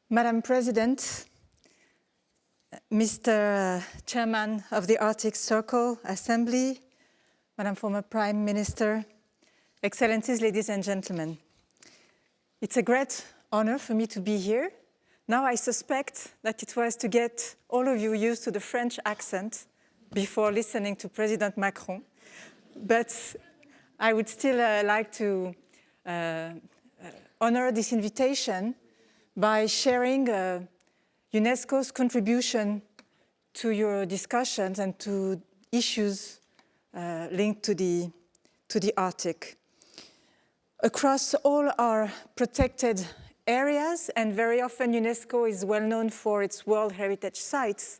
Madam President, Mr. Chairman of the Arctic Circle Assembly, Madam former Prime Minister, Excellencies, ladies and gentlemen. It's a great honor for me to be here. Now I suspect that it was to get all of you used to the French accent before listening to President Macron, but I would still like to honor this invitation by sharing UNESCO's contribution to your discussions and to issues linked to the Arctic. Across all our protected areas, and very often UNESCO is well known for its World Heritage Sites,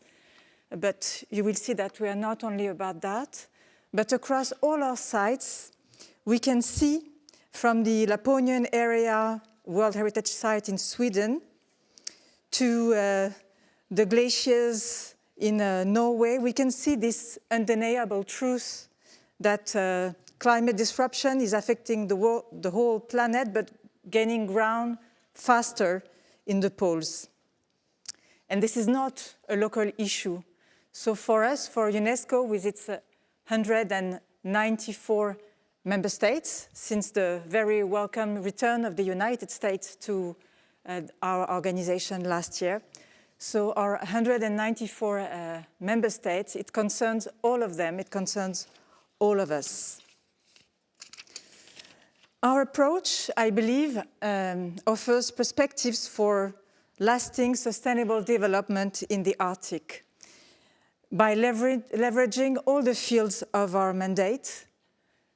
but you will see that we are not only about that, but across all our sites, we can see from the Laponian area World Heritage Site in Sweden to the glaciers in Norway, we can see this undeniable truth that climate disruption is affecting the whole planet, but gaining ground faster in the poles. And this is not a local issue. So for us, for UNESCO, with its 194 member states, since the very welcome return of the United States to our organization last year. So our 194 member states, it concerns all of them, it concerns all of us. Our approach, I believe, offers perspectives for lasting sustainable development in the Arctic by leveraging all the fields of our mandate,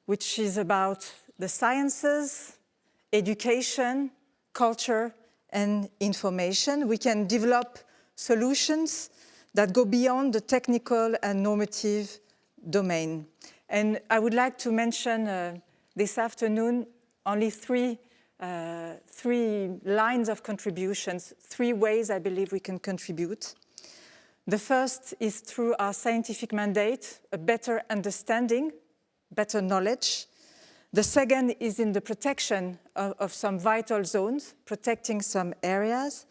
which is about the sciences, education, culture, and information. We can develop solutions that go beyond the technical and normative domain. And I would like to mention this afternoon only three lines of contributions, 3 ways I believe we can contribute. The first is through our scientific mandate, a better understanding, better knowledge. The second is in the protection of some vital zones, protecting some areas.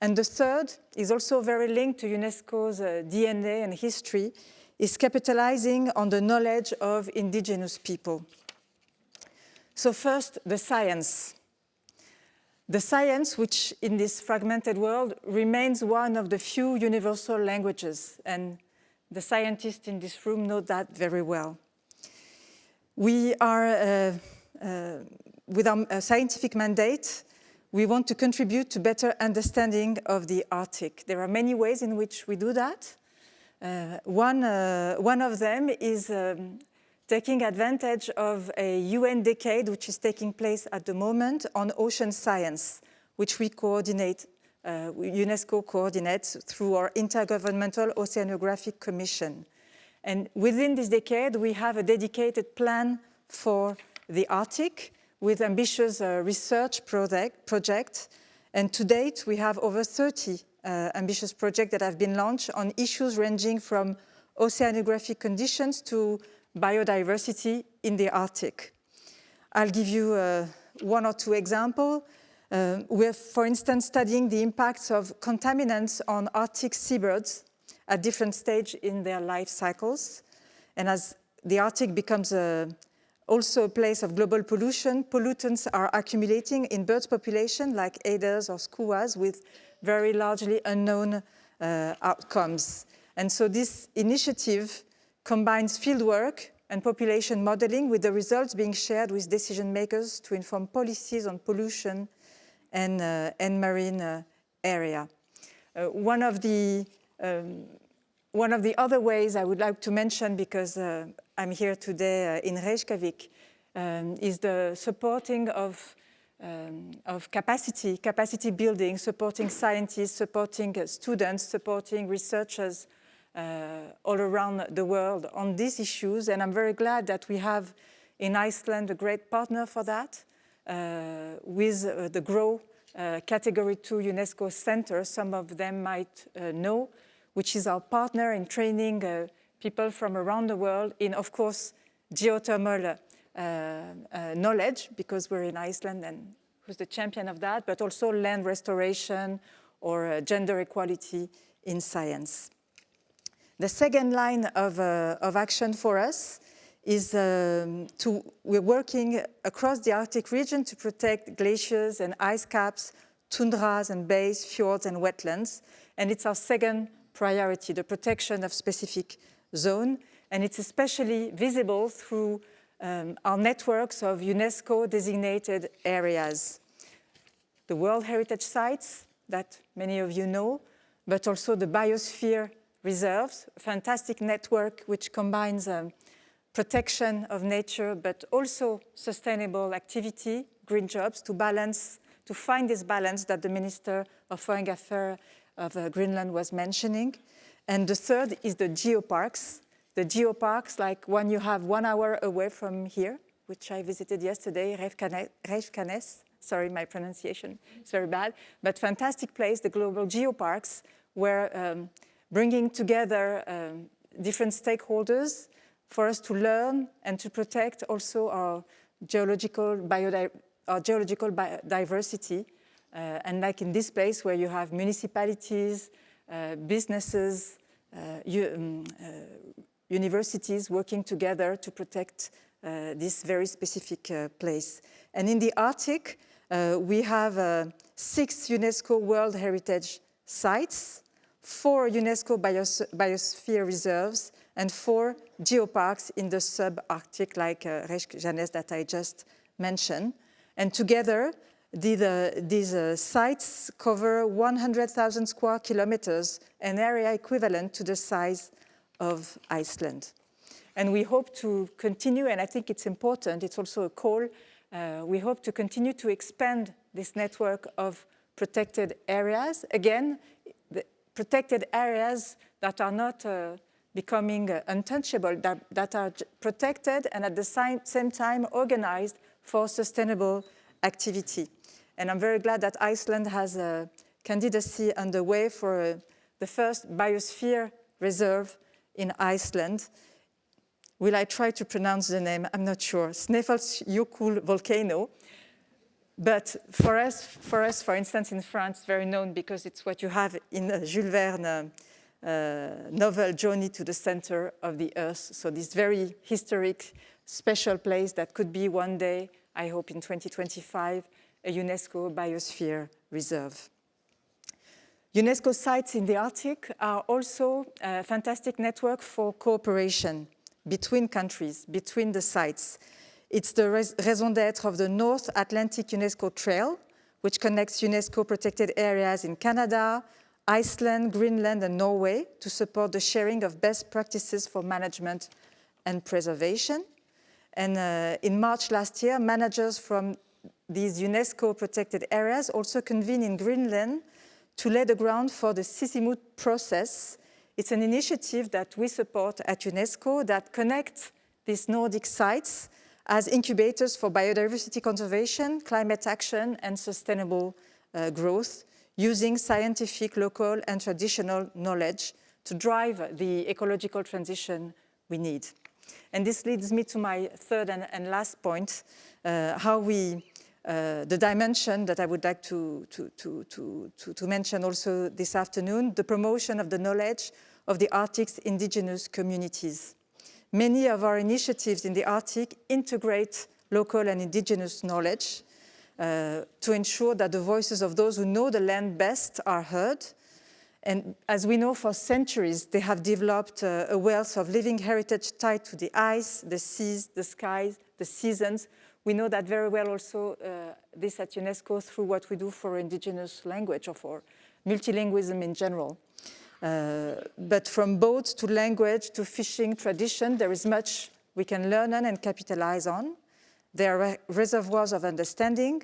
And the third is also very linked to UNESCO's DNA and history, is capitalizing on the knowledge of indigenous people. So first, the science. The science, which in this fragmented world remains one of the few universal languages, and the scientists in this room know that very well. We are, with our scientific mandate, we want to contribute to better understanding of the Arctic. There are many ways in which we do that. One of them is taking advantage of a UN decade, which is taking place at the moment on ocean science, which we coordinate, UNESCO coordinates through our Intergovernmental Oceanographic Commission. And within this decade, we have a dedicated plan for the Arctic with ambitious research projects. And to date, we have over 30 ambitious projects that have been launched on issues ranging from oceanographic conditions to biodiversity in the Arctic. I'll give you 1 or 2 examples. We're, for instance, studying the impacts of contaminants on Arctic seabirds at different stages in their life cycles. And as the Arctic becomes also a place of global pollution, pollutants are accumulating in birds population like eiders or skuas with very largely unknown outcomes. And so this initiative combines fieldwork and population modeling with the results being shared with decision makers to inform policies on pollution and marine area. One of the other ways I would like to mention, because I'm here today in Reykjavik, is the supporting of capacity building, supporting scientists, supporting students, supporting researchers all around the world on these issues. And I'm very glad that we have in Iceland a great partner for that, with the GROW Category 2 UNESCO Center, some of them might know, which is our partner in training people from around the world in, of course, geothermal knowledge, because we're in Iceland and who's the champion of that, but also land restoration or gender equality in science. The second line of action for us is we're working across the Arctic region to protect glaciers and ice caps, tundras and bays, fjords and wetlands. And it's our second priority, the protection of specific zones. And it's especially visible through our networks of UNESCO designated areas. The World Heritage Sites that many of you know, but also the biosphere reserves, a fantastic network which combines protection of nature, but also sustainable activity, green jobs, to find this balance that the Minister of Foreign Affairs of Greenland was mentioning. And the third is the geoparks. The geoparks, like one you have 1 hour away from here, which I visited yesterday, Reifkanes. Sorry, my pronunciation is very bad, but fantastic place, the global geoparks, where bringing together different stakeholders for us to learn and to protect also our geological diversity. And like in this place where you have municipalities, businesses, universities working together to protect this very specific place. And in the Arctic, we have 6 UNESCO World Heritage Sites, 4 UNESCO biosphere reserves, and 4 geoparks in the sub-Arctic, like Reykjanes that I just mentioned. And together, these sites cover 100,000 square kilometers, an area equivalent to the size of Iceland. And we hope to continue, and I think it's important, it's also a call, we hope to continue to expand this network of protected areas. Again, the protected areas that are not becoming untouchable, that are protected and at the same time organized for sustainable activity. And I'm very glad that Iceland has a candidacy underway for the first biosphere reserve in Iceland. Will I try to pronounce the name? I'm not sure. Snæfellsjökull volcano. But for us, for instance, in France, very known because it's what you have in Jules Verne novel, Journey to the Center of the Earth. So this very historic, special place that could be one day, I hope in 2025, a UNESCO biosphere reserve. UNESCO sites in the Arctic are also a fantastic network for cooperation between countries, between the sites. It's the raison d'être of the North Atlantic UNESCO Trail, which connects UNESCO protected areas in Canada, Iceland, Greenland, and Norway to support the sharing of best practices for management and preservation. And in March last year, managers from these UNESCO protected areas also convened in Greenland to lay the ground for the Sisimiut process. It's an initiative that we support at UNESCO that connects these Nordic sites as incubators for biodiversity conservation, climate action, and sustainable growth, using scientific, local, and traditional knowledge to drive the ecological transition we need. And this leads me to my third and last point, the dimension that I would like to mention also this afternoon, the promotion of the knowledge of the Arctic's indigenous communities. Many of our initiatives in the Arctic integrate local and indigenous knowledge to ensure that the voices of those who know the land best are heard. And as we know, for centuries, they have developed a wealth of living heritage tied to the ice, the seas, the skies, the seasons. We know that very well also, this at UNESCO, through what we do for indigenous language or for multilingualism in general. But from boats to language to fishing tradition, there is much we can learn on and capitalize on. There are reservoirs of understanding,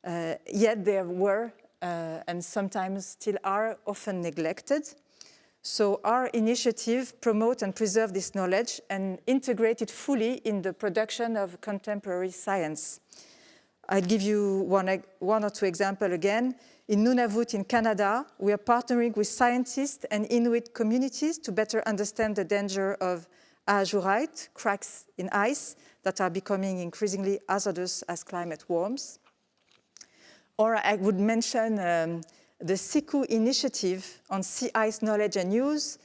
yet there were, and sometimes still are, often neglected. So our initiative promote and preserve this knowledge and integrate it fully in the production of contemporary science. I'll give you one or two examples again. In Nunavut in Canada, we are partnering with scientists and Inuit communities to better understand the danger of Azoulay, cracks in ice that are becoming increasingly hazardous as climate warms. Or I would mention the Siku Initiative on sea ice knowledge and use,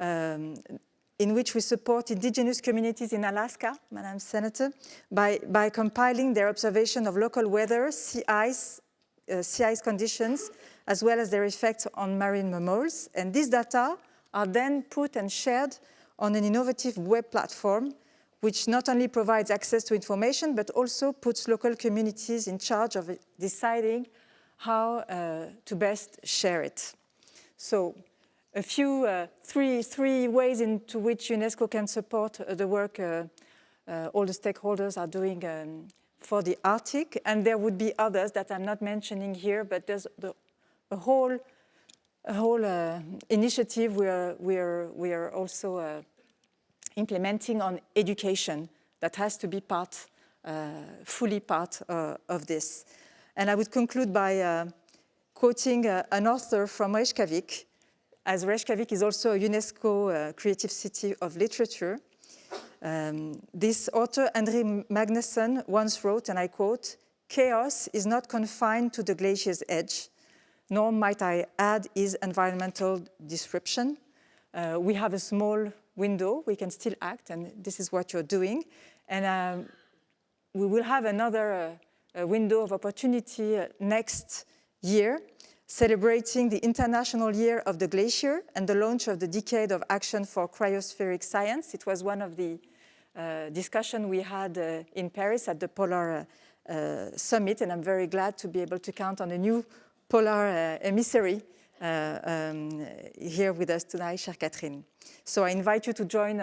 in which we support indigenous communities in Alaska, Madam Senator, by compiling their observation of local weather, sea ice conditions, as well as their effects on marine mammals. And these data are then put and shared on an innovative web platform, which not only provides access to information, but also puts local communities in charge of deciding how to best share it. So a few, three ways into which UNESCO can support the work all the stakeholders are doing for the Arctic. And there would be others that I'm not mentioning here, but there's a whole initiative we are also implementing on education that has to be fully part of this. And I would conclude by quoting an author from Reykjavik, as Reykjavik is also a UNESCO Creative City of Literature. This author, Audrey once wrote, and I quote, "Chaos is not confined to the glacier's edge, nor might I add is environmental disruption. We have a small window, we can still act, and this is what you're doing. And we will have another window of opportunity next year, celebrating the International Year of the Glacier and the launch of the Decade of Action for Cryospheric Science. It was one of the discussions we had in Paris at the Polar Summit, and I'm very glad to be able to count on a new polar emissary here with us tonight, chère Catherine. So I invite you to join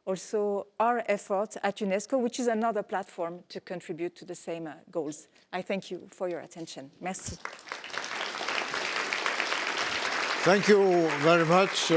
also our effort at UNESCO, which is another platform to contribute to the same goals. I thank you for your attention. Merci. Thank you very much.